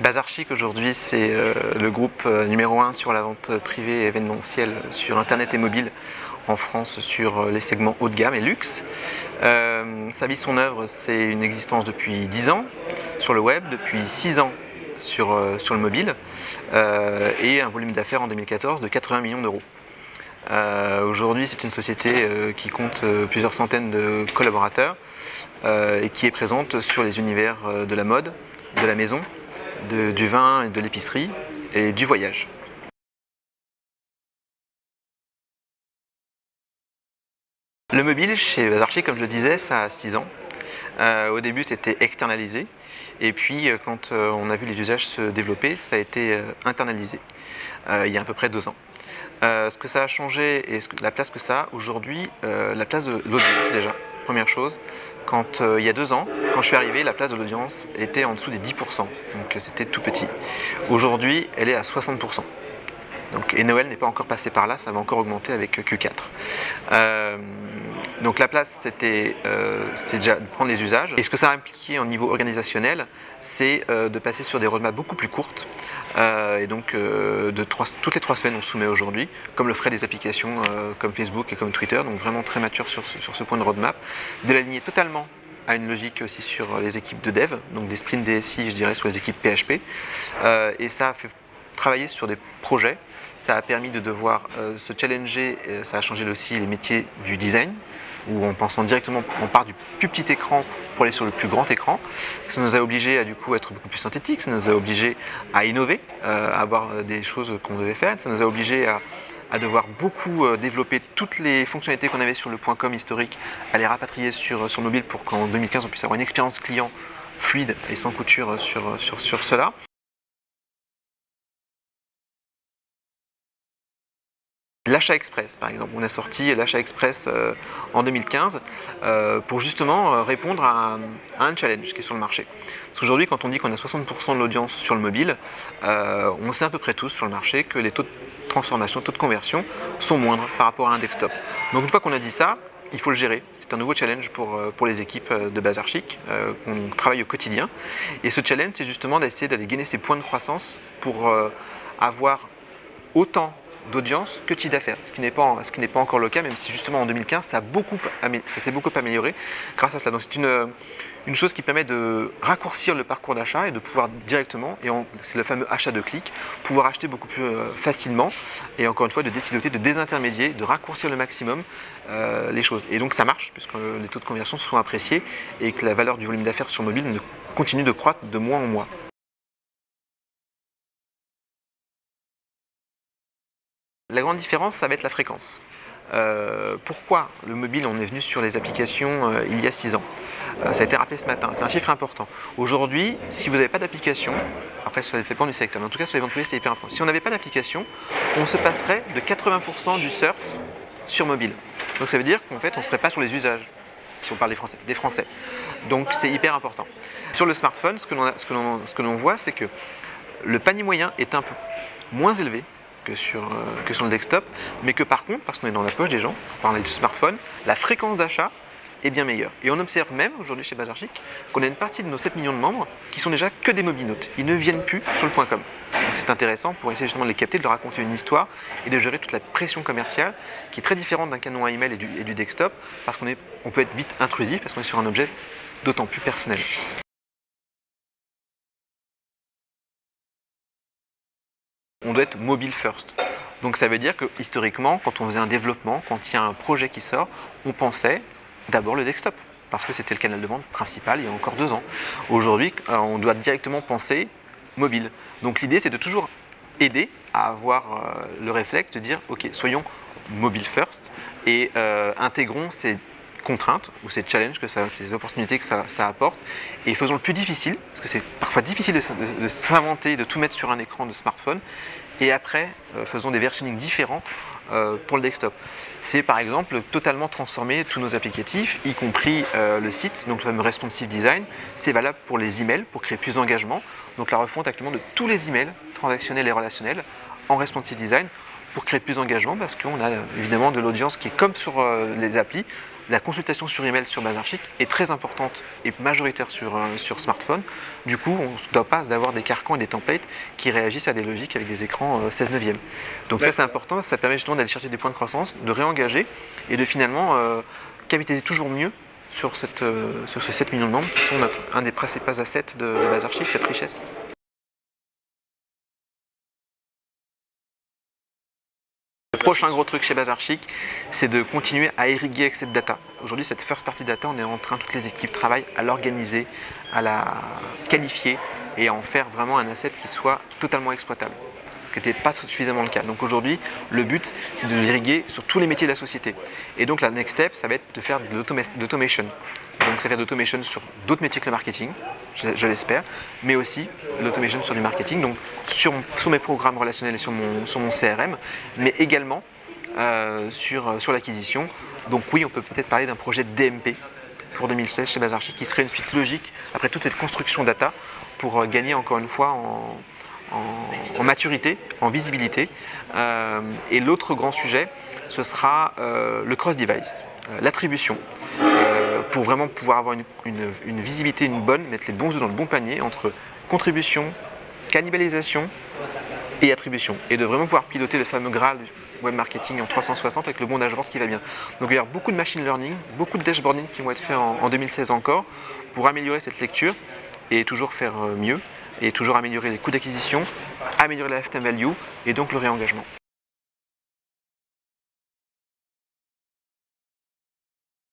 Bazarchic aujourd'hui, c'est le groupe numéro 1 sur la vente privée et événementielle sur internet et mobile en France sur les segments haut de gamme et luxe. Sa vie, son œuvre, c'est une existence depuis 10 ans sur le web, depuis 6 ans sur le mobile et un volume d'affaires en 2014 de 80 millions d'euros. Aujourd'hui, c'est une société qui compte plusieurs centaines de collaborateurs et qui est présente sur les univers de la mode, de la maison, du vin et de l'épicerie et du voyage. Le mobile chez Bazarchic, comme je le disais, ça a 6 ans. Au début, c'était externalisé et puis quand on a vu les usages se développer, ça a été internalisé il y a à peu près 2 ans. Ce que ça a changé et la place que ça a aujourd'hui, la place de l'audience déjà, première chose. Quand il y a 2 ans, quand je suis arrivé, la place de l'audience était en dessous des 10%, donc c'était tout petit. Aujourd'hui, elle est à 60%. Et Noël n'est pas encore passé par là, ça va encore augmenter avec Q4. Donc la place, c'était déjà de prendre les usages. Et ce que ça a impliqué au niveau organisationnel, c'est de passer sur des roadmaps beaucoup plus courtes. Et donc toutes les 3 semaines, on soumet aujourd'hui, comme le feraient des applications comme Facebook et comme Twitter, donc vraiment très mature sur ce point de roadmap. De l'aligner totalement à une logique aussi sur les équipes de dev, donc des sprints DSI, je dirais, sur les équipes PHP. Et ça a fait travailler sur des projets, ça a permis de devoir se challenger, ça a changé aussi les métiers du design, où en pensant directement, on part du plus petit écran pour aller sur le plus grand écran. Ça nous a obligé à du coup être beaucoup plus synthétique, ça nous a obligé à innover, à avoir des choses qu'on devait faire, ça nous a obligé à devoir beaucoup développer toutes les fonctionnalités qu'on avait sur le .com historique, à les rapatrier sur mobile pour qu'en 2015 on puisse avoir une expérience client fluide et sans couture sur cela. L'achat express, par exemple, on a sorti l'achat express en 2015 pour justement répondre à un challenge qui est sur le marché. Parce qu'aujourd'hui, quand on dit qu'on a 60% de l'audience sur le mobile, on sait à peu près tous sur le marché que les taux de transformation, taux de conversion sont moindres par rapport à un desktop. Donc une fois qu'on a dit ça, il faut le gérer. C'est un nouveau challenge pour les équipes de Bazarchic qu'on travaille au quotidien. Et ce challenge, c'est justement d'essayer d'aller gainer ces points de croissance pour avoir autant d'audience que de chiffre d'affaires, ce qui n'est pas encore le cas, même si justement en 2015 ça s'est beaucoup amélioré grâce à cela. Donc c'est une chose qui permet de raccourcir le parcours d'achat et de pouvoir directement, et c'est le fameux achat de clic, pouvoir acheter beaucoup plus facilement et encore une fois de décider de désintermédier, de raccourcir le maximum les choses. Et donc ça marche puisque les taux de conversion sont appréciés et que la valeur du volume d'affaires sur mobile continue de croître de mois en mois. La grande différence, ça va être la fréquence. Pourquoi le mobile, on est venu sur les applications il y a 6 ans? Ça a été rappelé ce matin, c'est un chiffre important. Aujourd'hui, si vous n'avez pas d'application, après ça dépend du secteur, mais en tout cas sur les ventes privées c'est hyper important. Si on n'avait pas d'application, on se passerait de 80% du surf sur mobile. Donc ça veut dire qu'en fait on ne serait pas sur les usages, si on parle des Français. Donc c'est hyper important. Sur le smartphone, ce que l'on voit, c'est que le panier moyen est un peu moins élevé que sur le desktop, mais que par contre, parce qu'on est dans la poche des gens, pour parler du smartphone, la fréquence d'achat est bien meilleure. Et on observe même aujourd'hui chez Bazarchic qu'on a une partie de nos 7 millions de membres qui sont déjà que des mobinautes. Ils ne viennent plus sur le .com. Donc c'est intéressant pour essayer justement de les capter, de leur raconter une histoire et de gérer toute la pression commerciale qui est très différente d'un canon à email et du desktop, parce qu'on peut être vite intrusif parce qu'on est sur un objet d'autant plus personnel. On doit être mobile first. Donc ça veut dire que historiquement, quand on faisait un développement, quand il y a un projet qui sort, on pensait d'abord le desktop, parce que c'était le canal de vente principal il y a encore 2 ans. Aujourd'hui, on doit directement penser mobile. Donc l'idée, c'est de toujours aider à avoir le réflexe de dire, ok, soyons mobile first et intégrons ces contraintes ou ces challenges, ces opportunités que ça apporte, et faisons le plus difficile, parce que c'est parfois difficile de s'inventer, de tout mettre sur un écran de smartphone, et après faisons des versionning différents pour le desktop. C'est par exemple totalement transformer tous nos applicatifs, y compris le site, donc le fameux responsive design. C'est valable pour les emails, pour créer plus d'engagement. Donc la refonte actuellement de tous les emails transactionnels et relationnels en responsive design, pour créer plus d'engagement parce qu'on a évidemment de l'audience qui est comme sur les applis. La consultation sur email sur Bazarchic est très importante et majoritaire sur smartphone. Du coup, on ne doit pas avoir des carcans et des templates qui réagissent à des logiques avec des écrans 16:9. Donc ça c'est important, ça permet justement d'aller chercher des points de croissance, de réengager et de finalement capitaliser toujours mieux sur ces 7 millions de membres qui sont un des principaux assets de Bazarchic, cette richesse. Le prochain gros truc chez Bazarchic, c'est de continuer à irriguer avec cette data. Aujourd'hui, cette first party data, on est en train, toutes les équipes travaillent à l'organiser, à la qualifier et à en faire vraiment un asset qui soit totalement exploitable. Ce qui n'était pas suffisamment le cas. Donc aujourd'hui, le but, c'est de l'irriguer sur tous les métiers de la société. Et donc la next step, ça va être de faire de l'automation. Donc ça fait de l'automation sur d'autres métiers que le marketing, je l'espère, mais aussi l'automation sur du marketing, donc sur mes programmes relationnels et sur mon CRM, mais également sur l'acquisition. Donc oui, on peut peut-être parler d'un projet de DMP pour 2016 chez Bazarchic qui serait une suite logique après toute cette construction data pour gagner encore une fois en maturité, en visibilité. Et l'autre grand sujet, ce sera le cross-device, l'attribution. Pour vraiment pouvoir avoir une visibilité, mettre les bons œufs dans le bon panier entre contribution, cannibalisation et attribution. Et de vraiment pouvoir piloter le fameux Graal du web marketing en 360 avec le bon dashboard qui va bien. Donc il y a beaucoup de machine learning, beaucoup de dashboarding qui vont être faits en 2016 encore pour améliorer cette lecture et toujours faire mieux et toujours améliorer les coûts d'acquisition, améliorer la lifetime value et donc le réengagement.